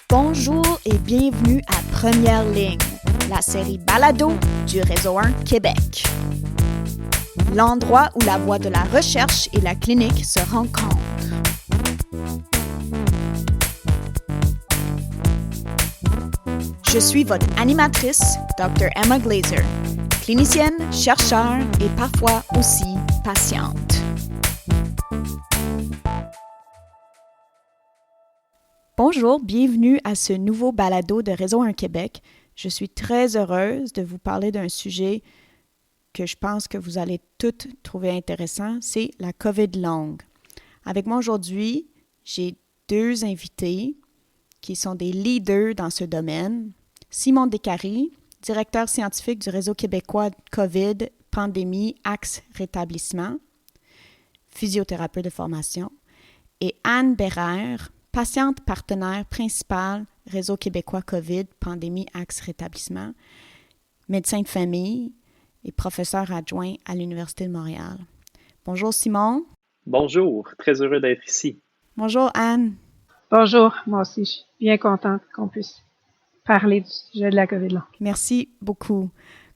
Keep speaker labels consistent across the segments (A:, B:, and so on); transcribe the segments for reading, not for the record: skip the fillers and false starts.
A: Bonjour et bienvenue à Première Ligne, la série balado du Réseau 1 Québec. L'endroit où la voie de la recherche et la clinique se rencontrent. Je suis votre animatrice, Dr. Emma Glazer, clinicienne, chercheur et parfois aussi patiente. Bonjour, bienvenue à ce nouveau balado de Réseau 1 Québec. Je suis très heureuse de vous parler d'un sujet que je pense que vous allez toutes trouver intéressant, c'est la COVID longue. Avec moi aujourd'hui, j'ai deux invités qui sont des leaders dans ce domaine. Simon Descaries, directeur scientifique du Réseau québécois COVID, pandémie, axe rétablissement, physiothérapeute de formation, et Anne Bérère, patiente partenaire principale Réseau québécois COVID, pandémie, axe rétablissement, médecin de famille et professeur adjoint à l'Université de Montréal. Bonjour Simon.
B: Bonjour, très heureux d'être ici.
A: Bonjour Anne.
C: Bonjour, moi aussi, je suis bien contente qu'on puisse parler du sujet de la COVID longue.
A: Merci beaucoup.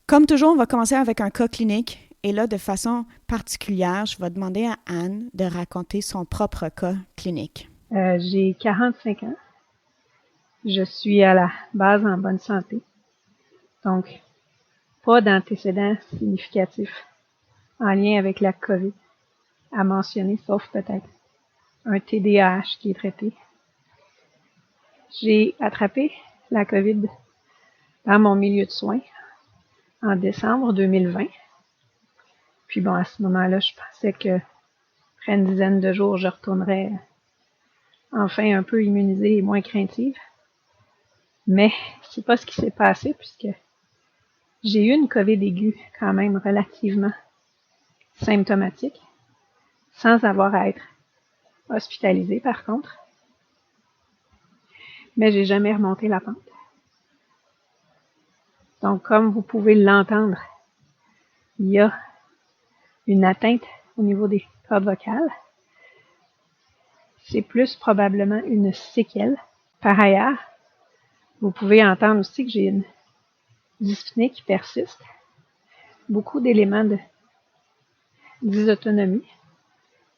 A: Comme toujours, on va commencer avec un cas clinique. Et là, de façon particulière, je vais demander à Anne de raconter son propre cas clinique.
C: J'ai 45 ans. Je suis à la base en bonne santé. Donc, pas d'antécédents significatifs en lien avec la COVID à mentionner, sauf peut-être un TDAH qui est traité. J'ai attrapé la COVID dans mon milieu de soins en décembre 2020. Puis bon, à ce moment-là, je pensais que après une dizaine de jours, je retournerais enfin un peu immunisée et moins craintive. Mais c'est pas ce qui s'est passé puisque j'ai eu une COVID aiguë quand même relativement symptomatique, sans avoir à être hospitalisée par contre. Mais j'ai jamais remonté la pente. Donc, comme vous pouvez l'entendre, il y a une atteinte au niveau des cordes vocales. C'est plus probablement une séquelle. Par ailleurs, vous pouvez entendre aussi que j'ai une dyspnée qui persiste. Beaucoup d'éléments de dysautonomie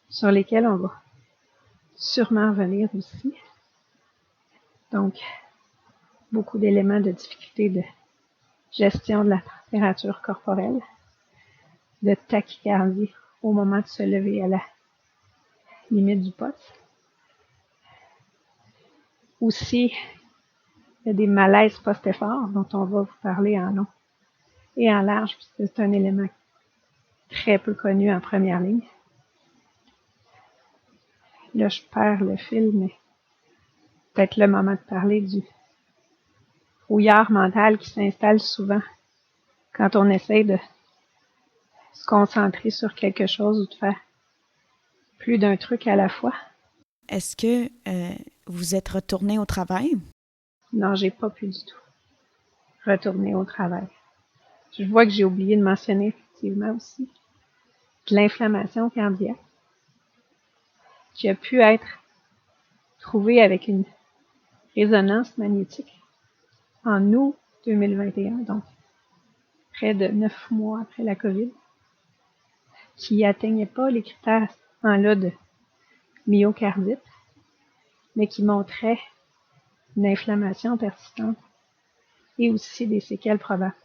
C: sur lesquels on va sûrement revenir aussi. Donc, beaucoup d'éléments de difficulté de gestion de la température corporelle, de tachycardie au moment de se lever à la limite du poste. Aussi, il y a des malaises post-effort dont on va vous parler en long et en large, puisque c'est un élément très peu connu en première ligne. Là, je perds le fil, mais peut-être le moment de parler du brouillard mental qui s'installe souvent quand on essaie de se concentrer sur quelque chose ou de faire plus d'un truc à la fois.
A: Est-ce que vous êtes retourné au travail?
C: Non, j'ai pas pu du tout retourner au travail. Je vois que j'ai oublié de mentionner effectivement aussi de l'inflammation cardiaque qui a pu être trouvée avec une résonance magnétique en août 2021, donc près de 9 mois après la COVID, qui n'atteignait pas les critères là de myocardite, mais qui montrait une inflammation persistante et aussi des séquelles probables.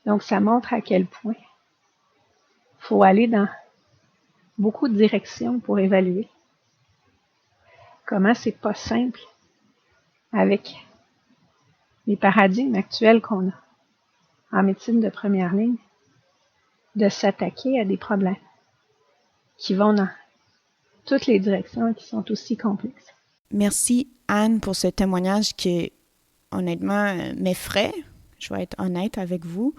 C: Donc, ça montre à quel point il faut aller dans beaucoup de directions pour évaluer comment c'est pas simple avec les paradigmes actuels qu'on a en médecine de première ligne de s'attaquer à des problèmes qui vont dans toutes les directions et qui sont aussi complexes.
A: Merci Anne pour ce témoignage qui, honnêtement, m'effraie. Je vais être honnête avec vous.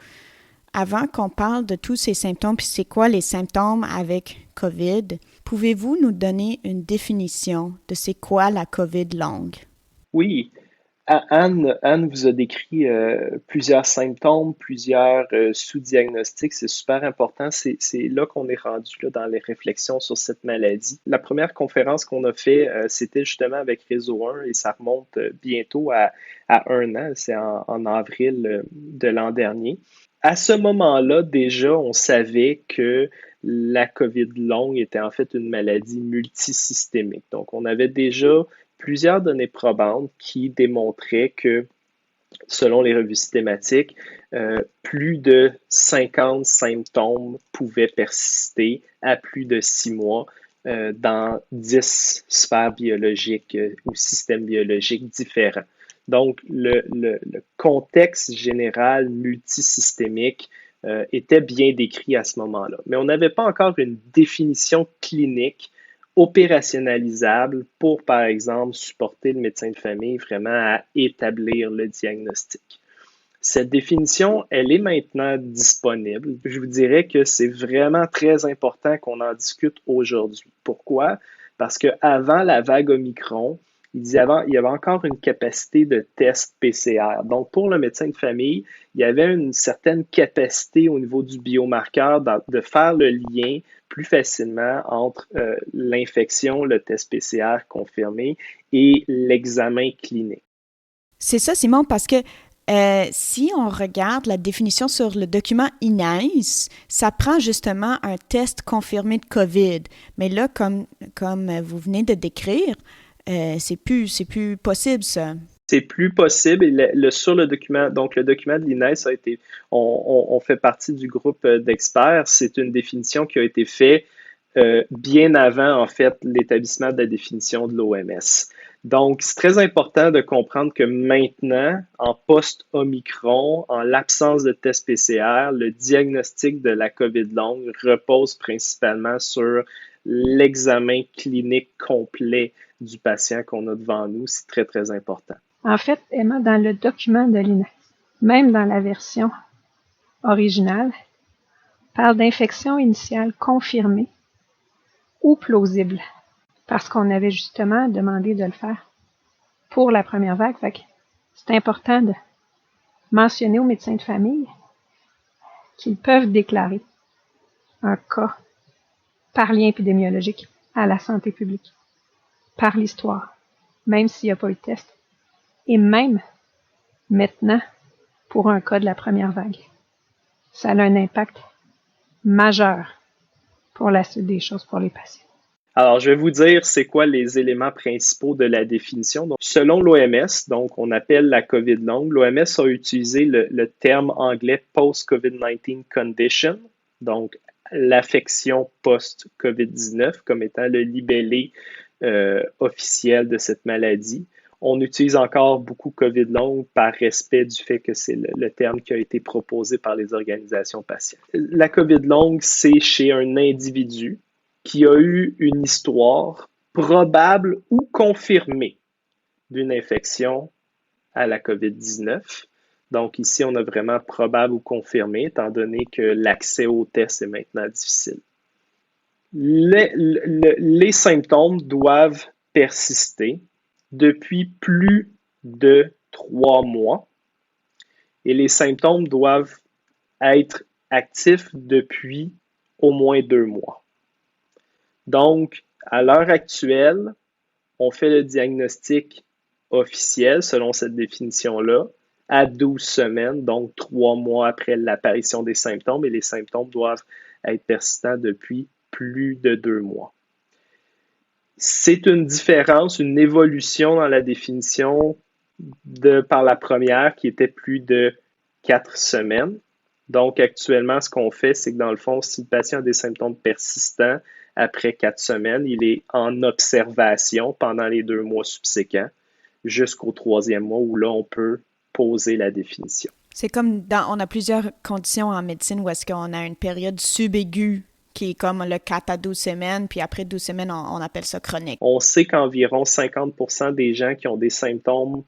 A: Avant qu'on parle de tous ces symptômes, puis c'est quoi les symptômes avec COVID, pouvez-vous nous donner une définition de c'est quoi la COVID longue?
B: Oui, Anne vous a décrit plusieurs symptômes, plusieurs sous-diagnostics. C'est super important. C'est là qu'on est rendu là, dans les réflexions sur cette maladie. La première conférence qu'on a fait, c'était justement avec Réseau 1 et ça remonte bientôt à 1 an. C'est en avril de l'an dernier. À ce moment-là, déjà, on savait que la COVID longue était en fait une maladie multisystémique. Donc, on avait déjà plusieurs données probantes qui démontraient que, selon les revues systématiques, plus de 50 symptômes pouvaient persister à plus de 6 mois dans 10 sphères biologiques ou systèmes biologiques différents. Donc, le contexte général multisystémique était bien décrit à ce moment-là. Mais on n'avait pas encore une définition clinique opérationnalisable pour, par exemple, supporter le médecin de famille vraiment à établir le diagnostic. Cette définition, elle est maintenant disponible. Je vous dirais que c'est vraiment très important qu'on en discute aujourd'hui. Pourquoi? Parce qu'avant la vague Omicron, il y avait encore une capacité de test PCR. Donc, pour le médecin de famille, il y avait une certaine capacité au niveau du biomarqueur de faire le lien plus facilement entre l'infection, le test PCR confirmé et l'examen clinique.
A: C'est ça, Simon, parce que si on regarde la définition sur le document INAIS, ça prend justement un test confirmé de COVID. Mais là, comme vous venez de décrire, c'est plus possible, ça.
B: C'est plus possible. Et sur le document, donc le document de l'INES a été, on fait partie du groupe d'experts. C'est une définition qui a été faite bien avant, en fait, l'établissement de la définition de l'OMS. Donc, c'est très important de comprendre que maintenant, en post-Omicron, en l'absence de test PCR, le diagnostic de la COVID longue repose principalement sur l'examen clinique complet du patient qu'on a devant nous. C'est très, très important.
C: En fait, Emma, dans le document de l'INES, même dans la version originale, parle d'infection initiale confirmée ou plausible, parce qu'on avait justement demandé de le faire pour la première vague. Fait que c'est important de mentionner aux médecins de famille qu'ils peuvent déclarer un cas par lien épidémiologique à la santé publique, par l'histoire, même s'il n'y a pas eu de test. Et même maintenant, pour un cas de la première vague, ça a un impact majeur pour la suite des choses pour les patients.
B: Alors, je vais vous dire c'est quoi les éléments principaux de la définition. Donc, selon l'OMS, donc on appelle la COVID longue, l'OMS a utilisé le terme anglais post-COVID-19 condition, donc l'affection post-COVID-19 comme étant le libellé officiel de cette maladie. On utilise encore beaucoup COVID longue par respect du fait que c'est le terme qui a été proposé par les organisations patientes. La COVID longue, c'est chez un individu qui a eu une histoire probable ou confirmée d'une infection à la COVID-19. Donc ici, on a vraiment probable ou confirmé, étant donné que l'accès au test est maintenant difficile. Les symptômes doivent persister depuis plus de 3 mois et les symptômes doivent être actifs depuis au moins 2 mois. Donc, à l'heure actuelle, on fait le diagnostic officiel, selon cette définition-là, à 12 semaines, donc 3 mois après l'apparition des symptômes, et les symptômes doivent être persistants depuis plus de 2 mois. C'est une différence, une évolution dans la définition par la première qui était plus de 4 semaines. Donc, actuellement, ce qu'on fait, c'est que dans le fond, si le patient a des symptômes persistants après 4 semaines, il est en observation pendant les 2 mois subséquents jusqu'au 3e mois où là, on peut poser la définition.
A: C'est comme on a plusieurs conditions en médecine où est-ce qu'on a une période subaiguë qui est comme le 4 à 12 semaines, puis après 12 semaines, on appelle ça chronique.
B: On sait qu'environ 50% des gens qui ont des symptômes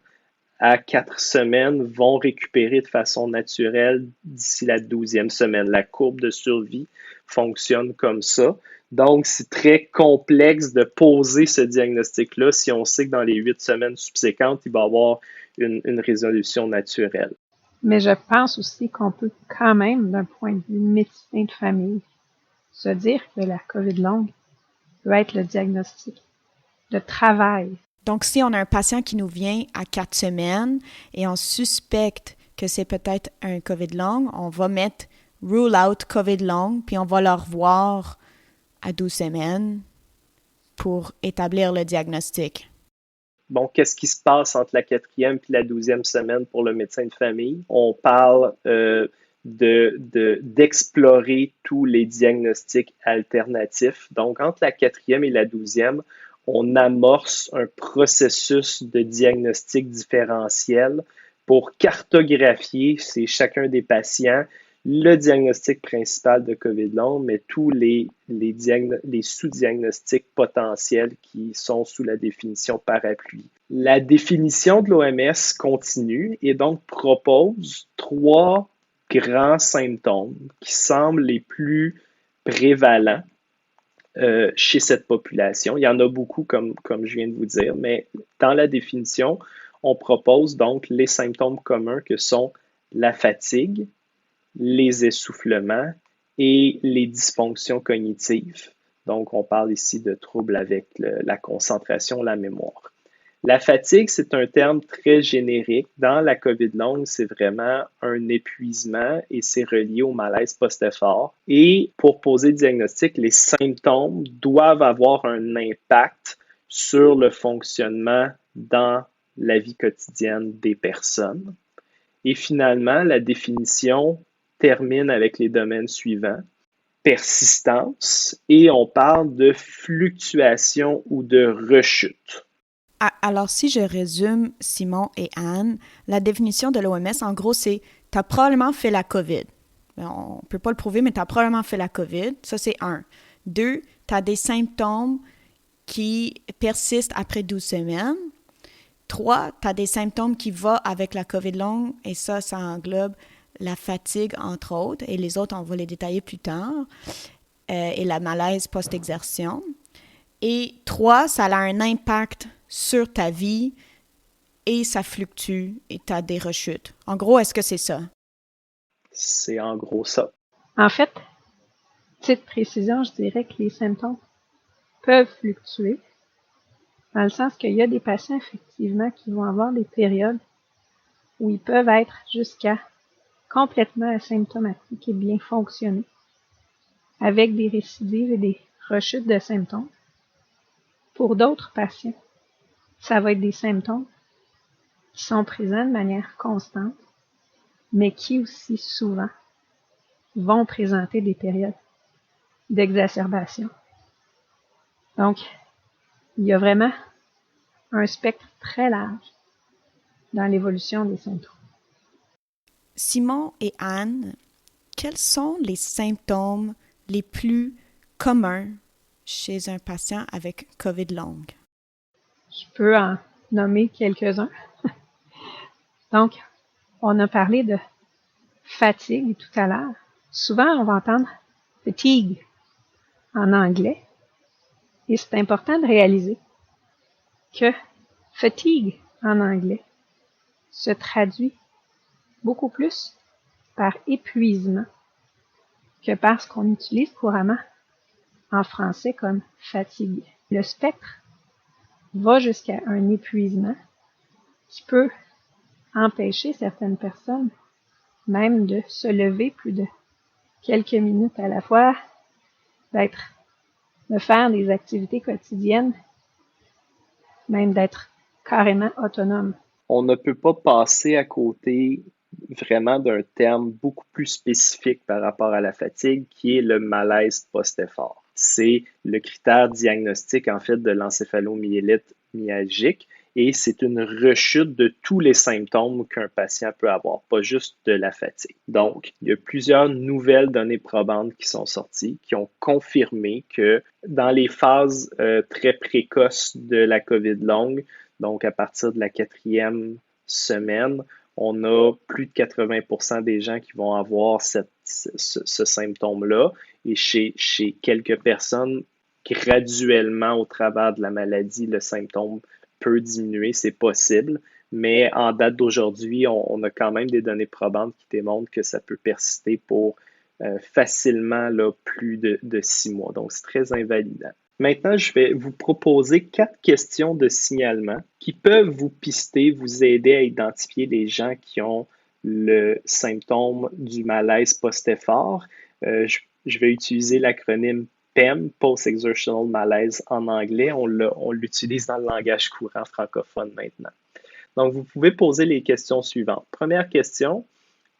B: à 4 semaines vont récupérer de façon naturelle d'ici la 12e semaine. La courbe de survie fonctionne comme ça. Donc, c'est très complexe de poser ce diagnostic-là si on sait que dans les 8 semaines subséquentes, il va y avoir une résolution naturelle.
C: Mais je pense aussi qu'on peut quand même, d'un point de vue médecin de famille, se dire que la COVID longue peut être le diagnostic de travail.
A: Donc, si on a un patient qui nous vient à 4 semaines et on suspecte que c'est peut-être un COVID long, on va mettre rule out COVID long, puis on va le revoir à 12 semaines pour établir le diagnostic.
B: Bon, qu'est-ce qui se passe entre la 4e et la 12e semaine pour le médecin de famille? On parle d'explorer tous les diagnostics alternatifs. Donc, entre la 4e et la 12e, on amorce un processus de diagnostic différentiel pour cartographier chez chacun des patients le diagnostic principal de COVID long, mais tous les sous-diagnostics potentiels qui sont sous la définition parapluie. La définition de l'OMS continue et donc propose 3 grands symptômes qui semblent les plus prévalents chez cette population. Il y en a beaucoup, comme je viens de vous dire, mais dans la définition, on propose donc les symptômes communs que sont la fatigue, les essoufflements et les dysfonctions cognitives. Donc, on parle ici de troubles avec la concentration, la mémoire. La fatigue, c'est un terme très générique. Dans la COVID longue, c'est vraiment un épuisement et c'est relié au malaise post-effort. Et pour poser le diagnostic, les symptômes doivent avoir un impact sur le fonctionnement dans la vie quotidienne des personnes. Et finalement, la définition termine avec les domaines suivants. Persistance et on parle de fluctuation ou de rechute.
A: Alors, si je résume Simon et Anne, la définition de l'OMS, en gros, c'est « tu as probablement fait la COVID ». On ne peut pas le prouver, mais tu as probablement fait la COVID. Ça, c'est 1. 2, tu as des symptômes qui persistent après 12 semaines. 3, tu as des symptômes qui vont avec la COVID longue, et ça englobe la fatigue, entre autres, et les autres, on va les détailler plus tard, et la malaise post-exertion. Et 3, ça a un impact sur ta vie et ça fluctue et tu as des rechutes. En gros, est-ce que c'est ça?
B: C'est en gros ça.
C: En fait, petite précision, je dirais que les symptômes peuvent fluctuer, dans le sens qu'il y a des patients, effectivement, qui vont avoir des périodes où ils peuvent être jusqu'à complètement asymptomatiques et bien fonctionner, avec des récidives et des rechutes de symptômes. Pour d'autres patients, ça va être des symptômes qui sont présents de manière constante, mais qui aussi souvent vont présenter des périodes d'exacerbation. Donc, il y a vraiment un spectre très large dans l'évolution des symptômes.
A: Simon et Anne, quels sont les symptômes les plus communs chez un patient avec COVID longue?
C: Je peux en nommer quelques-uns. Donc, on a parlé de fatigue tout à l'heure. Souvent, on va entendre fatigue en anglais. Et c'est important de réaliser que fatigue en anglais se traduit beaucoup plus par épuisement que par ce qu'on utilise couramment en français comme fatigue. Le spectre va jusqu'à un épuisement qui peut empêcher certaines personnes même de se lever plus de quelques minutes à la fois, de faire des activités quotidiennes, même d'être carrément autonome.
B: On ne peut pas passer à côté vraiment d'un terme beaucoup plus spécifique par rapport à la fatigue, qui est le malaise post-effort. C'est le critère diagnostique, en fait, de l'encéphalomyélite myalgique et c'est une rechute de tous les symptômes qu'un patient peut avoir, pas juste de la fatigue. Donc, il y a plusieurs nouvelles données probantes qui sont sorties, qui ont confirmé que dans les phases très précoces de la COVID longue, donc à partir de la 4e semaine, on a plus de 80% des gens qui vont avoir ce symptôme-là et chez quelques personnes, graduellement au travers de la maladie, le symptôme peut diminuer, c'est possible. Mais en date d'aujourd'hui, on a quand même des données probantes qui démontrent que ça peut persister pour facilement là, plus de 6 mois. Donc, c'est très invalidant. Maintenant, je vais vous proposer 4 questions de signalement qui peuvent vous pister, vous aider à identifier les gens qui ont le symptôme du malaise post-effort. Je vais utiliser l'acronyme PEM, Post-Exertional Malaise en anglais. On l'utilise dans le langage courant francophone maintenant. Donc, vous pouvez poser les questions suivantes. Première question,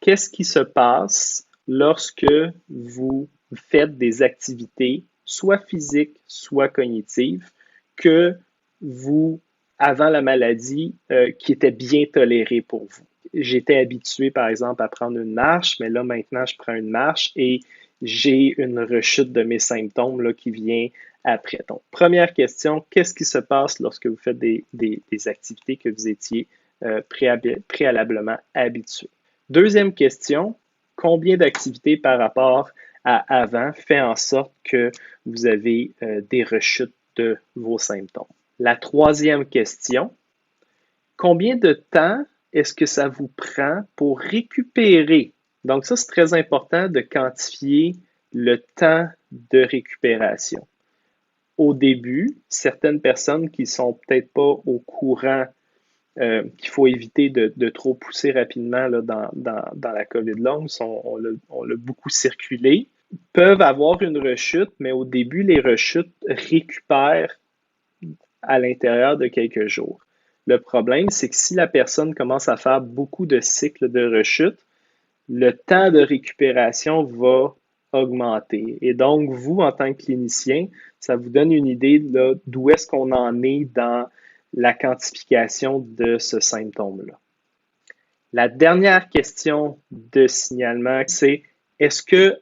B: qu'est-ce qui se passe lorsque vous faites des activités, soit physiques, soit cognitives, que vous, avant la maladie, qui étaient bien tolérées pour vous? J'étais habitué, par exemple, à prendre une marche, mais là, maintenant, je prends une marche et j'ai une rechute de mes symptômes là, qui vient après. Donc, première question, qu'est-ce qui se passe lorsque vous faites des activités que vous étiez préalablement habitué? Deuxième question, combien d'activités par rapport à avant fait en sorte que vous avez des rechutes de vos symptômes? La troisième question, combien de temps est-ce que ça vous prend pour récupérer? Donc ça, c'est très important de quantifier le temps de récupération. Au début, certaines personnes qui ne sont peut-être pas au courant qu'il faut éviter de trop pousser rapidement là, dans la COVID longue, on l'a beaucoup circulé, peuvent avoir une rechute, mais au début, les rechutes récupèrent à l'intérieur de quelques jours. Le problème, c'est que si la personne commence à faire beaucoup de cycles de rechute, le temps de récupération va augmenter. Et donc, vous, en tant que clinicien, ça vous donne une idée d'où est-ce qu'on en est dans la quantification de ce symptôme-là. La dernière question de signalement, c'est est-ce que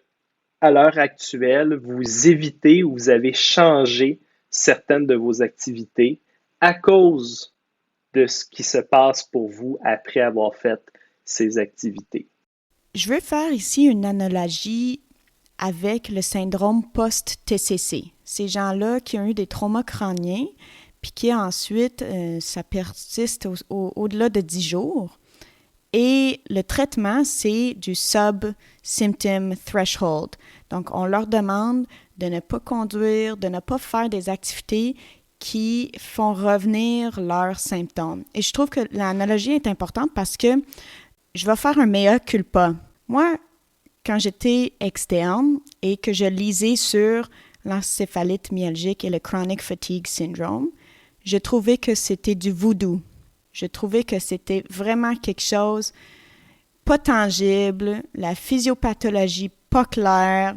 B: à l'heure actuelle, vous évitez ou vous avez changé certaines de vos activités à cause de ce qui se passe pour vous après avoir fait ces activités?
A: Je veux faire ici une analogie avec le syndrome post-TCC. Ces gens-là qui ont eu des traumas crâniens, puis qui ensuite, ça persiste au-delà de 10 jours. Et le traitement, c'est du sub-symptom threshold. Donc, on leur demande de ne pas conduire, de ne pas faire des activités qui font revenir leurs symptômes. Et je trouve que l'analogie est importante parce que je vais faire un mea culpa. Moi, quand j'étais externe et que je lisais sur l'encéphalite myalgique et le chronic fatigue syndrome, je trouvais que c'était du voodoo. Je trouvais que c'était vraiment quelque chose pas tangible, la physiopathologie pas claire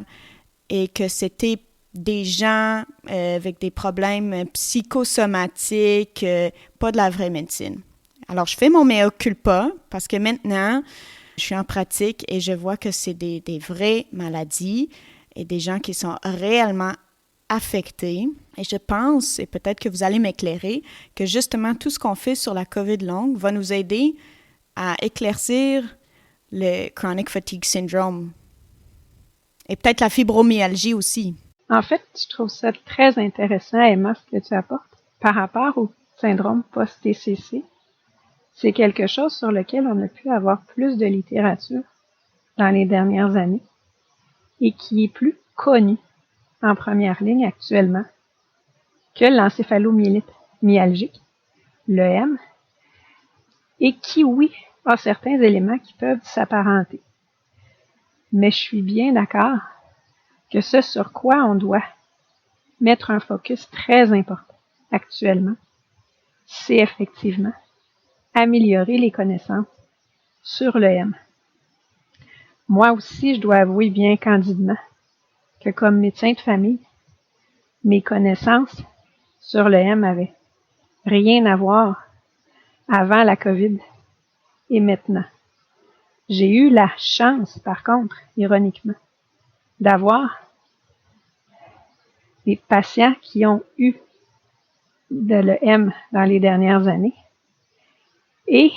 A: et que c'était des gens avec des problèmes psychosomatiques, pas de la vraie médecine. Alors, je fais mon mea culpa parce que maintenant, je suis en pratique et je vois que c'est des vraies maladies et des gens qui sont réellement affectés. Et je pense, et peut-être que vous allez m'éclairer, que justement tout ce qu'on fait sur la COVID longue va nous aider à éclaircir le chronic fatigue syndrome et peut-être la fibromyalgie aussi.
C: En fait, je trouve ça très intéressant, Emma, ce que tu apportes par rapport au syndrome post-TCC. C'est quelque chose sur lequel on a pu avoir plus de littérature dans les dernières années et qui est plus connu en première ligne actuellement que l'encéphalomyélite myalgique, l'EM, et qui, oui, a certains éléments qui peuvent s'apparenter. Mais je suis bien d'accord que ce sur quoi on doit mettre un focus très important actuellement, c'est effectivement améliorer les connaissances sur l'EM. Moi aussi, je dois avouer bien candidement que comme médecin de famille, mes connaissances sur l'EM avaient rien à voir avant la COVID et maintenant. J'ai eu la chance, par contre, ironiquement, d'avoir des patients qui ont eu de l'EM dans les dernières années et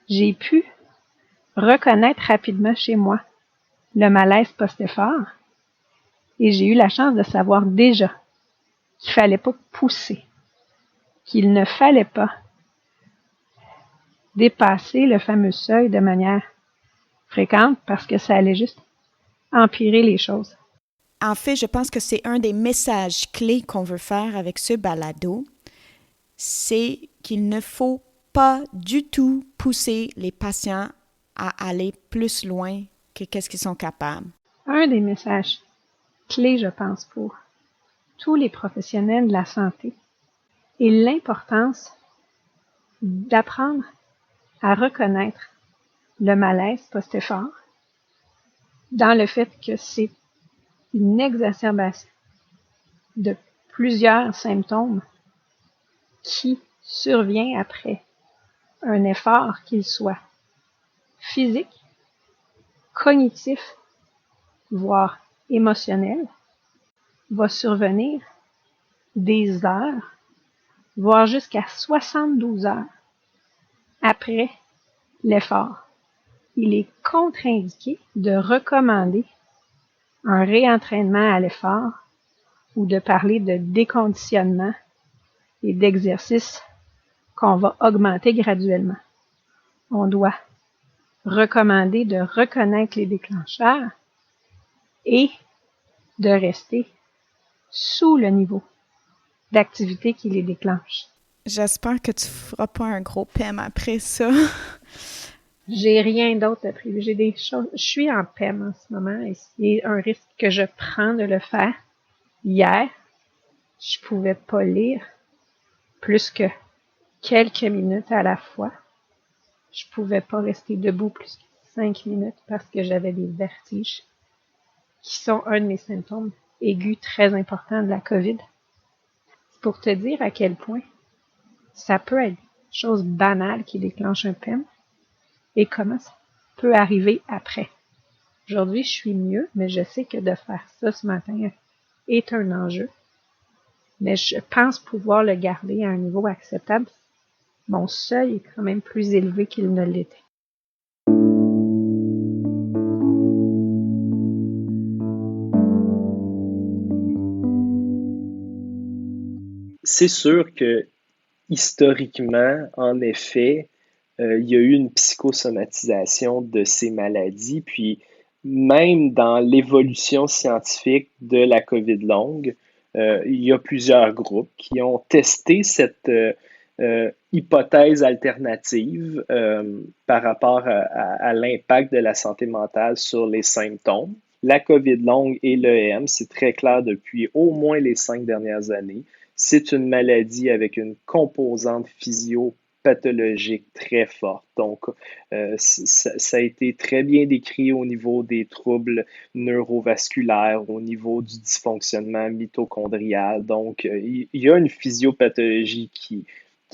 C: j'ai pu reconnaître rapidement chez moi le malaise post-effort Et j'ai eu la chance de savoir déjà qu'il fallait pas pousser, qu'il ne fallait pas dépasser le fameux seuil de manière fréquente parce que ça allait juste empirer les choses.
A: En fait, je pense que c'est un des messages clés qu'on veut faire avec ce balado, c'est qu'il ne faut pas du tout pousser les patients à aller plus loin que qu'est-ce qu'ils sont capables.
C: Un des messages clés, je pense, pour tous les professionnels de la santé est l'importance d'apprendre à reconnaître le malaise post-effort dans le fait que c'est une exacerbation de plusieurs symptômes qui survient après un effort, qu'il soit physique, cognitif, voire émotionnel, va survenir des heures, voire jusqu'à 72 heures après l'effort. Il est contre-indiqué de recommander un réentraînement à l'effort ou de parler de déconditionnement et d'exercices qu'on va augmenter graduellement. On doit recommander de reconnaître les déclencheurs et de rester sous le niveau d'activité qui les déclenche.
A: J'espère que tu feras pas un gros PEM après ça.
C: J'ai rien d'autre de prévu. J'ai des choses. Je suis en PEM en ce moment et c'est un risque que je prends de le faire. Hier, je pouvais pas lire plus que quelques minutes à la fois. Je pouvais pas rester debout plus que 5 minutes parce que j'avais des vertiges qui sont un de mes symptômes aigus très importants de la COVID. C'est pour te dire à quel point ça peut être une chose banale qui déclenche un PEM et comment ça peut arriver après. Aujourd'hui, je suis mieux, mais je sais que de faire ça ce matin est un enjeu. Mais je pense pouvoir le garder à un niveau acceptable. Mon seuil est quand même plus élevé qu'il ne l'était.
B: C'est sûr que historiquement, en effet, il y a eu une psychosomatisation de ces maladies, puis même dans l'évolution scientifique de la COVID longue, il y a plusieurs groupes qui ont testé cette hypothèse alternative par rapport à l'impact de la santé mentale sur les symptômes. La COVID longue et l'EM, c'est très clair depuis au moins les 5 dernières années. C'est une maladie avec une composante physio-pathologique très forte. Donc, ça a été très bien décrit au niveau des troubles neurovasculaires, au niveau du dysfonctionnement mitochondrial. Donc, il y a une physiopathologie qui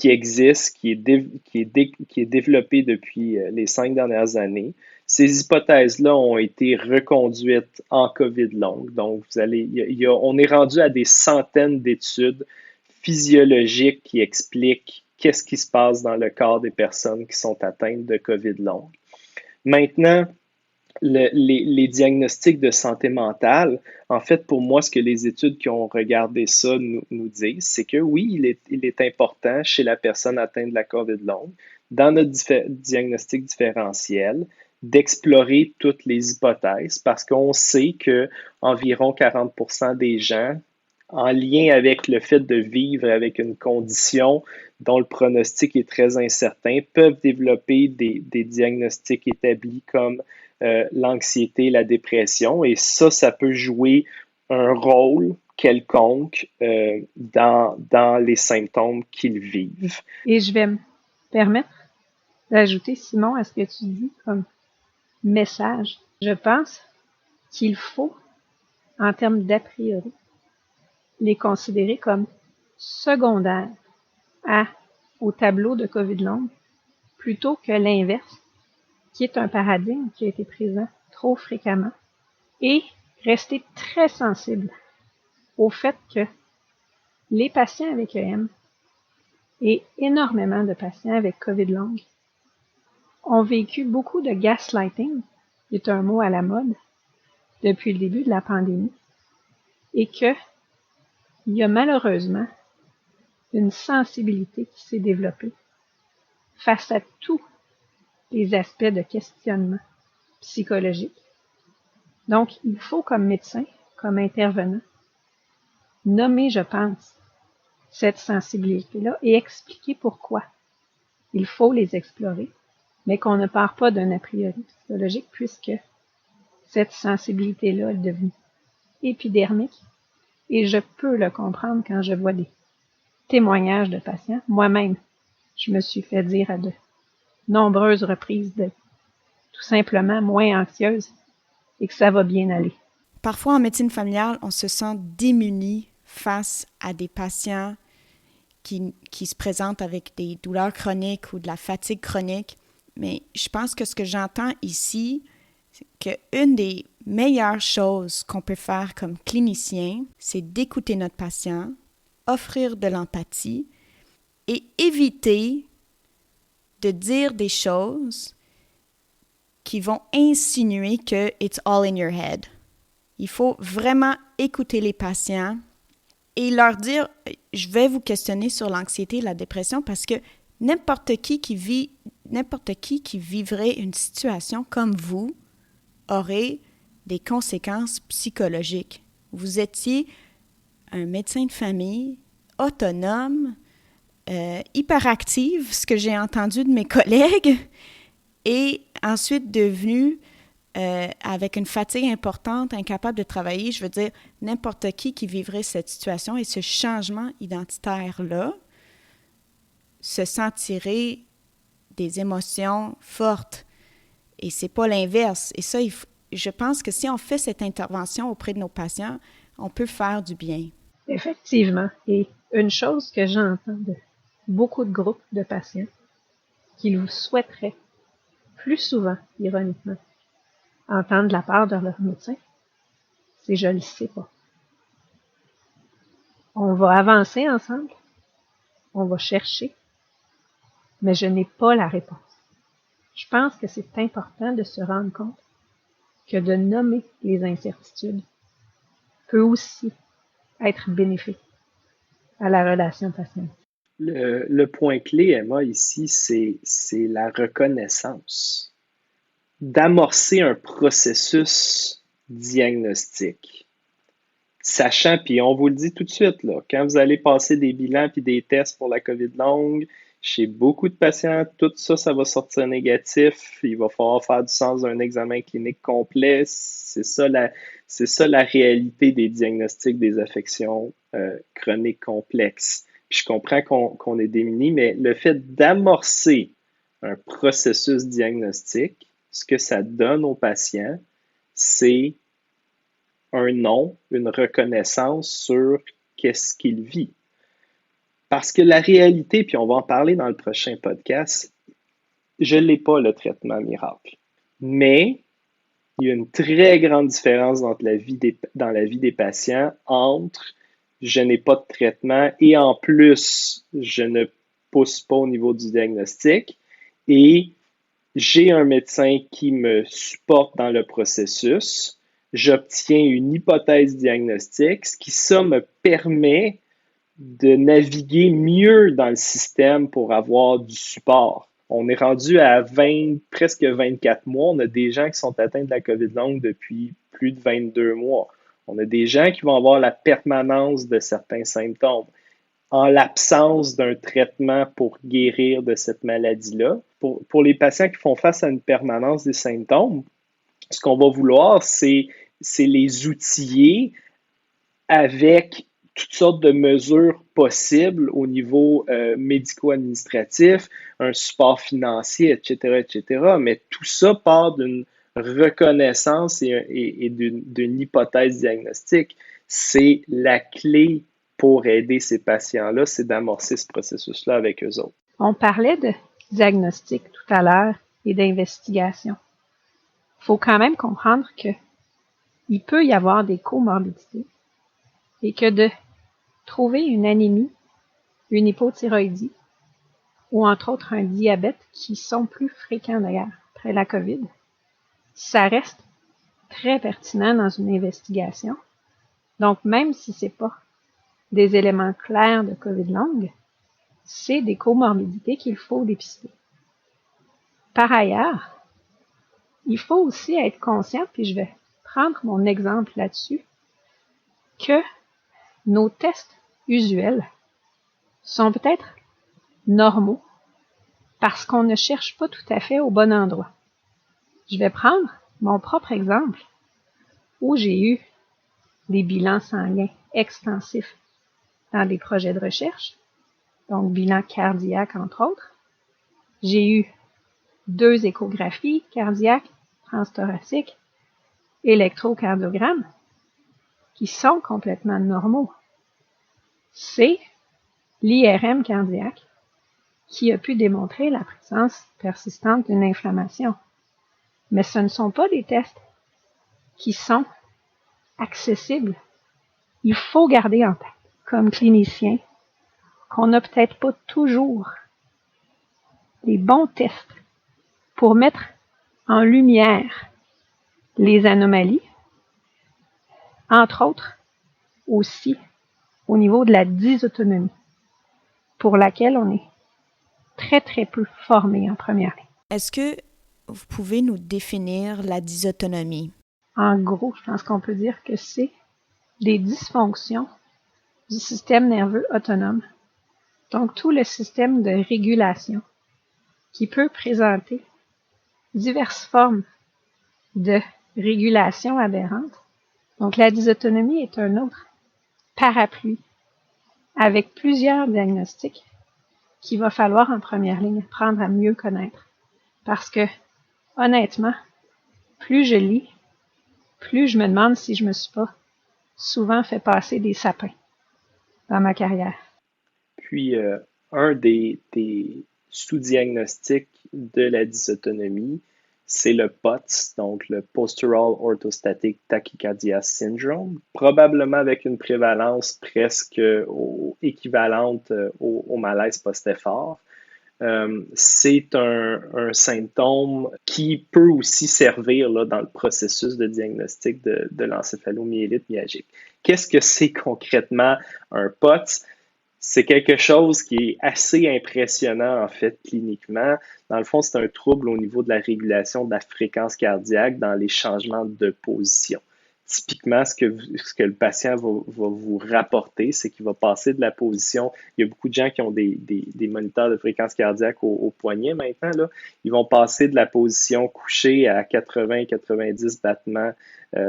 B: existe, qui est développée depuis les 5 dernières années. Ces hypothèses-là ont été reconduites en COVID longue. Donc, on est rendu à des centaines d'études physiologiques qui expliquent qu'est-ce qui se passe dans le corps des personnes qui sont atteintes de COVID longue. Maintenant, les diagnostics de santé mentale, en fait, pour moi, ce que les études qui ont regardé ça nous disent, c'est que oui, il est important chez la personne atteinte de la COVID longue, dans notre diagnostic différentiel, d'explorer toutes les hypothèses parce qu'on sait que environ 40% des gens, en lien avec le fait de vivre avec une condition dont le pronostic est très incertain, peuvent développer des diagnostics établis comme l'anxiété, la dépression, et ça peut jouer un rôle quelconque dans les symptômes qu'ils vivent.
C: Et je vais me permettre d'ajouter, Simon, à ce que tu dis comme message. Je pense qu'il faut, en termes d'a priori, les considérer comme secondaires au tableau de COVID longue, plutôt que l'inverse, qui est un paradigme qui a été présent trop fréquemment, et rester très sensible au fait que les patients avec EM et énormément de patients avec COVID longue ont vécu beaucoup de gaslighting, qui est un mot à la mode depuis le début de la pandémie, et que il y a malheureusement une sensibilité qui s'est développée face à tous les aspects de questionnement psychologique. Donc, il faut comme médecin, comme intervenant, nommer, je pense, cette sensibilité-là et expliquer pourquoi. Il faut les explorer, mais qu'on ne part pas d'un a priori psychologique puisque cette sensibilité-là est devenue épidermique et je peux le comprendre quand je vois des témoignages de patients. Moi-même, je me suis fait dire à de nombreuses reprises d'être tout simplement moins anxieuse et que ça va bien aller.
A: Parfois, en médecine familiale, on se sent démuni face à des patients qui se présentent avec des douleurs chroniques ou de la fatigue chronique. Mais je pense que ce que j'entends ici, c'est qu'une des meilleures choses qu'on peut faire comme clinicien, c'est d'écouter notre patient, offrir de l'empathie et éviter de dire des choses qui vont insinuer que it's all in your head. Il faut vraiment écouter les patients et leur dire, je vais vous questionner sur l'anxiété et la dépression parce que n'importe qui qui vivrait une situation comme vous aurait des conséquences psychologiques. Vous étiez un médecin de famille autonome, hyperactive, ce que j'ai entendu de mes collègues, et ensuite devenu avec une fatigue importante, incapable de travailler. Je veux dire, n'importe qui vivrait cette situation et ce changement identitaire-là se sentirait des émotions fortes. Et c'est pas l'inverse. Et ça, je pense que si on fait cette intervention auprès de nos patients, on peut faire du bien.
C: Effectivement. Et une chose que j'entends de beaucoup de groupes de patients qu'ils souhaiteraient plus souvent, ironiquement, entendre de la part de leur médecin, c'est « je le sais pas ». On va avancer ensemble, on va chercher, mais je n'ai pas la réponse. Je pense que c'est important de se rendre compte que de nommer les incertitudes peut aussi être bénéfique à la relation patient.
B: Le point clé, Emma, ici, c'est la reconnaissance. D'amorcer un processus diagnostique. Sachant, puis on vous le dit tout de suite, là, quand vous allez passer des bilans puis des tests pour la COVID longue, chez beaucoup de patients, tout ça, ça va sortir négatif. Il va falloir faire du sens d'un examen clinique complet. C'est ça la réalité des diagnostics des affections chroniques complexes. Puis je comprends qu'on est démunis, mais le fait d'amorcer un processus diagnostique, ce que ça donne aux patients, c'est un nom, une reconnaissance sur qu'est-ce qu'il vit. Parce que la réalité, puis on va en parler dans le prochain podcast, je n'ai pas le traitement miracle. Mais il y a une très grande différence dans la vie des patients entre je n'ai pas de traitement et en plus, je ne pousse pas au niveau du diagnostic et j'ai un médecin qui me supporte dans le processus. J'obtiens une hypothèse diagnostique, ce qui ça me permet de naviguer mieux dans le système pour avoir du support. On est rendu à presque 24 mois. On a des gens qui sont atteints de la COVID longue depuis plus de 22 mois. On a des gens qui vont avoir la permanence de certains symptômes. En l'absence d'un traitement pour guérir de cette maladie-là, pour les patients qui font face à une permanence des symptômes, ce qu'on va vouloir, c'est les outiller avec toutes sortes de mesures possibles au niveau médico-administratif, un support financier, etc., etc. Mais tout ça part d'une reconnaissance et d'une hypothèse diagnostique. C'est la clé pour aider ces patients-là, c'est d'amorcer ce processus-là avec eux autres.
C: On parlait de diagnostic tout à l'heure et d'investigation. Il faut quand même comprendre que il peut y avoir des comorbidités et que de trouver une anémie, une hypothyroïdie ou entre autres un diabète qui sont plus fréquents d'ailleurs après la COVID, ça reste très pertinent dans une investigation. Donc, même si c'est pas des éléments clairs de COVID longue, c'est des comorbidités qu'il faut dépister. Par ailleurs, il faut aussi être conscient, puis je vais prendre mon exemple là-dessus, que nos tests usuels sont peut-être normaux parce qu'on ne cherche pas tout à fait au bon endroit. Je vais prendre mon propre exemple où j'ai eu des bilans sanguins extensifs dans des projets de recherche, donc bilan cardiaque entre autres. J'ai eu 2 échographies cardiaques, transthoraciques, électrocardiogramme, qui sont complètement normaux. C'est l'IRM cardiaque qui a pu démontrer la présence persistante d'une inflammation. Mais ce ne sont pas des tests qui sont accessibles. Il faut garder en tête, comme clinicien, qu'on n'a peut-être pas toujours les bons tests pour mettre en lumière les anomalies, entre autres aussi au niveau de la dysautonomie, pour laquelle on est très, très peu formé en première ligne.
A: Est-ce que vous pouvez nous définir la dysautonomie?
C: En gros, je pense qu'on peut dire que c'est des dysfonctions du système nerveux autonome, donc tout le système de régulation qui peut présenter diverses formes de régulation aberrante. Donc la dysautonomie est un autre parapluie avec plusieurs diagnostics qu'il va falloir en première ligne apprendre à mieux connaître. Parce que, honnêtement, plus je lis, plus je me demande si je me suis pas souvent fait passer des sapins dans ma carrière.
B: Puis, un des sous-diagnostics de la dysautonomie, c'est le POTS, donc le Postural Orthostatic Tachycardia Syndrome, probablement avec une prévalence presque équivalente au malaise post-effort. C'est un symptôme qui peut aussi servir là, dans le processus de diagnostic de l'encéphalomyélite myalgique. Qu'est-ce que c'est concrètement un POTS? C'est quelque chose qui est assez impressionnant, en fait, cliniquement. Dans le fond, c'est un trouble au niveau de la régulation de la fréquence cardiaque dans les changements de position. Typiquement, ce que le patient va vous rapporter, c'est qu'il va passer de la position. Il y a beaucoup de gens qui ont des moniteurs de fréquence cardiaque au poignet maintenant, là. Ils vont passer de la position couchée à 80-90 battements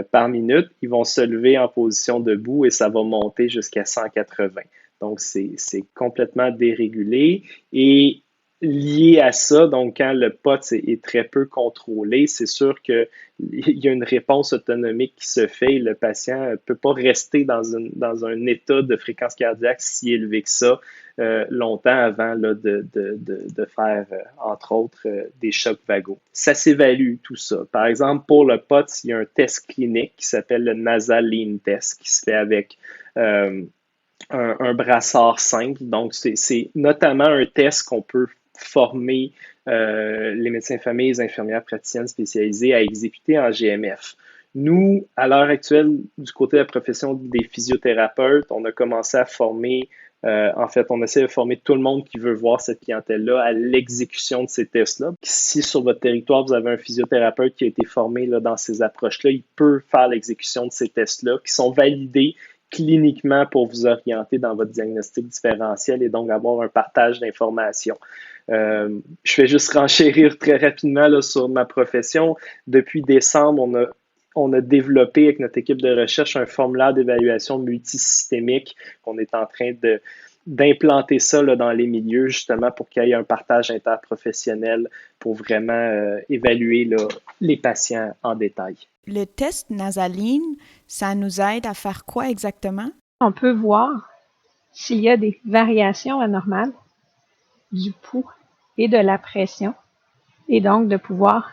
B: par minute. Ils vont se lever en position debout et ça va monter jusqu'à 180. Donc, c'est complètement dérégulé et lié à ça, donc quand le POTS est très peu contrôlé, c'est sûr qu'il y a une réponse autonomique qui se fait et le patient ne peut pas rester dans un état de fréquence cardiaque si élevé que ça longtemps avant là, de faire, entre autres, des chocs vagaux. Ça s'évalue tout ça. Par exemple, pour le POTS, il y a un test clinique qui s'appelle le Nasal Lean Test qui se fait avec un brassard simple. Donc, c'est notamment un test qu'on peut former les médecins de famille, les infirmières praticiennes spécialisées à exécuter en GMF. Nous, à l'heure actuelle, du côté de la profession des physiothérapeutes, on a commencé à former, en fait, on essaie de former tout le monde qui veut voir cette clientèle-là à l'exécution de ces tests-là. Si sur votre territoire, vous avez un physiothérapeute qui a été formé là, dans ces approches-là, il peut faire l'exécution de ces tests-là qui sont validés cliniquement pour vous orienter dans votre diagnostic différentiel et donc avoir un partage d'informations. Je vais juste renchérir très rapidement là, sur ma profession. Depuis décembre, on a développé avec notre équipe de recherche un formulaire d'évaluation multisystémique. On est en train d'implanter ça là, dans les milieux justement pour qu'il y ait un partage interprofessionnel pour vraiment évaluer là, les patients en détail.
A: Le test nasaline, ça nous aide à faire quoi exactement?
C: On peut voir s'il y a des variations anormales du pouls et de la pression et donc de pouvoir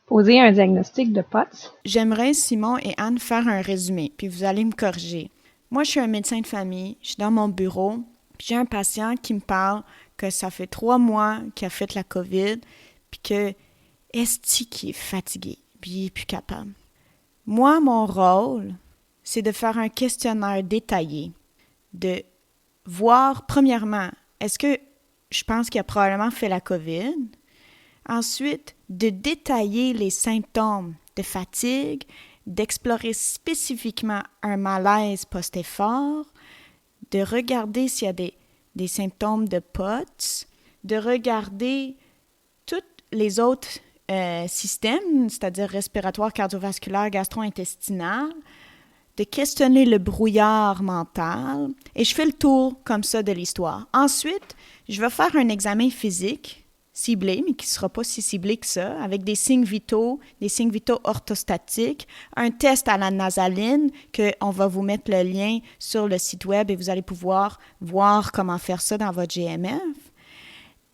C: poser un diagnostic de POTS.
A: J'aimerais, Simon et Anne, faire un résumé, puis vous allez me corriger. Moi, je suis un médecin de famille, je suis dans mon bureau, puis j'ai un patient qui me parle que ça fait 3 mois qu'il a fait la COVID, puis que est-ce qu'il est fatigué, puis il n'est plus capable. Moi, mon rôle, c'est de faire un questionnaire détaillé, de voir, premièrement, est-ce que je pense qu'il a probablement fait la COVID? Ensuite, de détailler les symptômes de fatigue, d'explorer spécifiquement un malaise post-effort, de regarder s'il y a des symptômes de POTS, de regarder tous les autres systèmes, c'est-à-dire respiratoire, cardiovasculaire, gastro-intestinal, de questionner le brouillard mental, et je fais le tour comme ça de l'histoire. Ensuite, je vais faire un examen physique ciblé, mais qui ne sera pas si ciblé que ça, avec des signes vitaux orthostatiques, un test à la nasaline, qu'on va vous mettre le lien sur le site web et vous allez pouvoir voir comment faire ça dans votre GMF.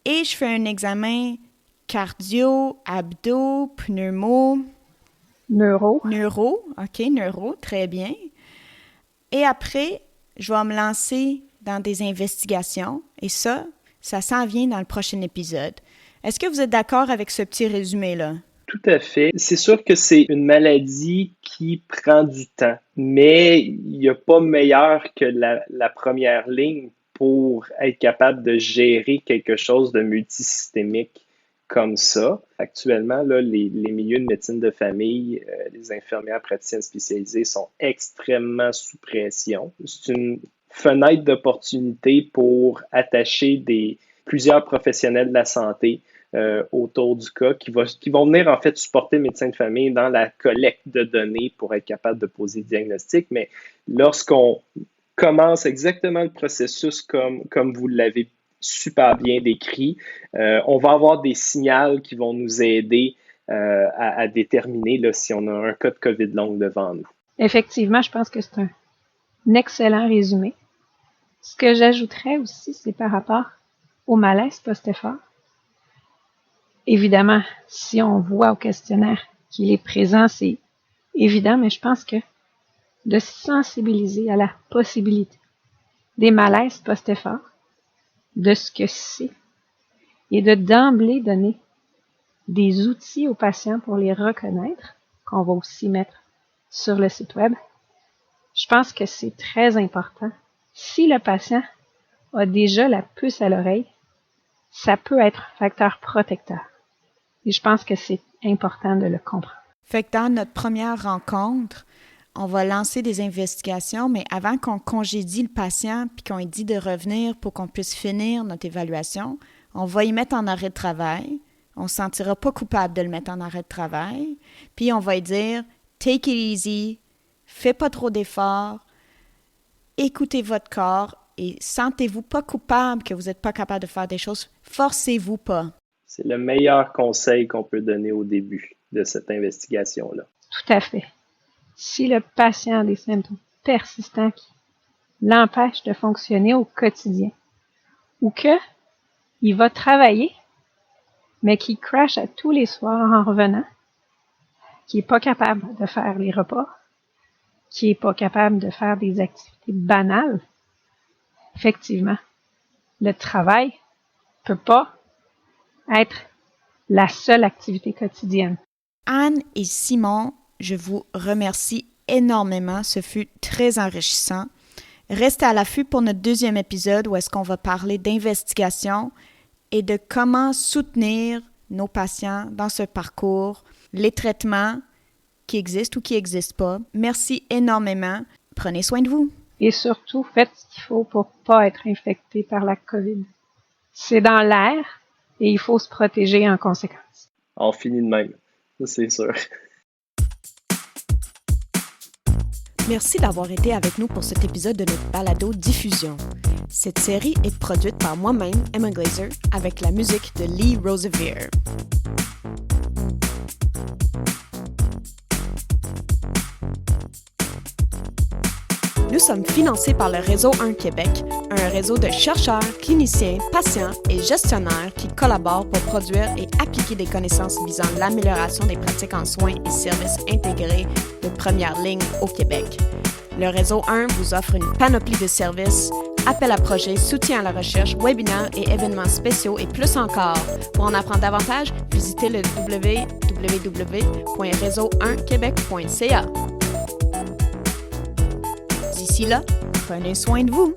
A: Et je fais un examen cardio, abdo, pneumo.
C: Neuro,
A: très bien. Et après, je vais me lancer dans des investigations et ça s'en vient dans le prochain épisode. Est-ce que vous êtes d'accord avec ce petit résumé-là?
B: Tout à fait. C'est sûr que c'est une maladie qui prend du temps, mais il n'y a pas meilleur que la première ligne pour être capable de gérer quelque chose de multisystémique comme ça. Actuellement, là, les milieux de médecine de famille, les infirmières praticiennes spécialisées sont extrêmement sous pression. C'est une fenêtre d'opportunité pour attacher plusieurs professionnels de la santé autour du cas qui vont venir en fait supporter le médecin de famille dans la collecte de données pour être capable de poser le diagnostic. Mais lorsqu'on commence exactement le processus comme vous l'avez super bien décrit, on va avoir des signaux qui vont nous aider à déterminer là, si on a un cas de COVID long devant nous.
C: Effectivement, je pense que c'est un excellent résumé. Ce que j'ajouterais aussi, c'est par rapport au malaise post-effort. Évidemment, si on voit au questionnaire qu'il est présent, c'est évident, mais je pense que de sensibiliser à la possibilité des malaises post-effort, de ce que c'est, et de d'emblée donner des outils aux patients pour les reconnaître, qu'on va aussi mettre sur le site web. Je pense que c'est très important. Si le patient a déjà la puce à l'oreille, ça peut être un facteur protecteur. Et je pense que c'est important de le comprendre.
A: Fait que dans notre première rencontre, on va lancer des investigations, mais avant qu'on congédie le patient puis qu'on lui dit de revenir pour qu'on puisse finir notre évaluation, on va y mettre en arrêt de travail. On ne se sentira pas coupable de le mettre en arrêt de travail. Puis on va lui dire « take it easy, fais pas trop d'efforts, écoutez votre corps et sentez-vous pas coupable que vous n'êtes pas capable de faire des choses. Forcez-vous pas. »
B: C'est le meilleur conseil qu'on peut donner au début de cette investigation-là.
C: Tout à fait. Si le patient a des symptômes persistants qui l'empêchent de fonctionner au quotidien, ou que il va travailler, mais qui crash à tous les soirs en revenant, qui est pas capable de faire les repas, qui est pas capable de faire des activités banales, effectivement, le travail peut pas être la seule activité quotidienne.
A: Anne et Simon, je vous remercie énormément. Ce fut très enrichissant. Restez à l'affût pour notre deuxième épisode où est-ce qu'on va parler d'investigation et de comment soutenir nos patients dans ce parcours, les traitements qui existent ou qui n'existent pas. Merci énormément. Prenez soin de vous.
C: Et surtout, faites ce qu'il faut pour pas être infecté par la COVID. C'est dans l'air et il faut se protéger en conséquence.
B: On finit de même, ça c'est sûr.
A: Merci d'avoir été avec nous pour cet épisode de notre balado diffusion. Cette série est produite par moi-même, Emma Glazer, avec la musique de Lee Rosevere. Nous sommes financés par le Réseau 1 Québec, un réseau de chercheurs, cliniciens, patients et gestionnaires qui collaborent pour produire et appliquer des connaissances visant l'amélioration des pratiques en soins et services intégrés de première ligne au Québec. Le Réseau 1 vous offre une panoplie de services, appels à projets, soutien à la recherche, webinaires et événements spéciaux et plus encore. Pour en apprendre davantage, visitez le www.réseau1quebec.ca. D'ici là, prenez soin de vous.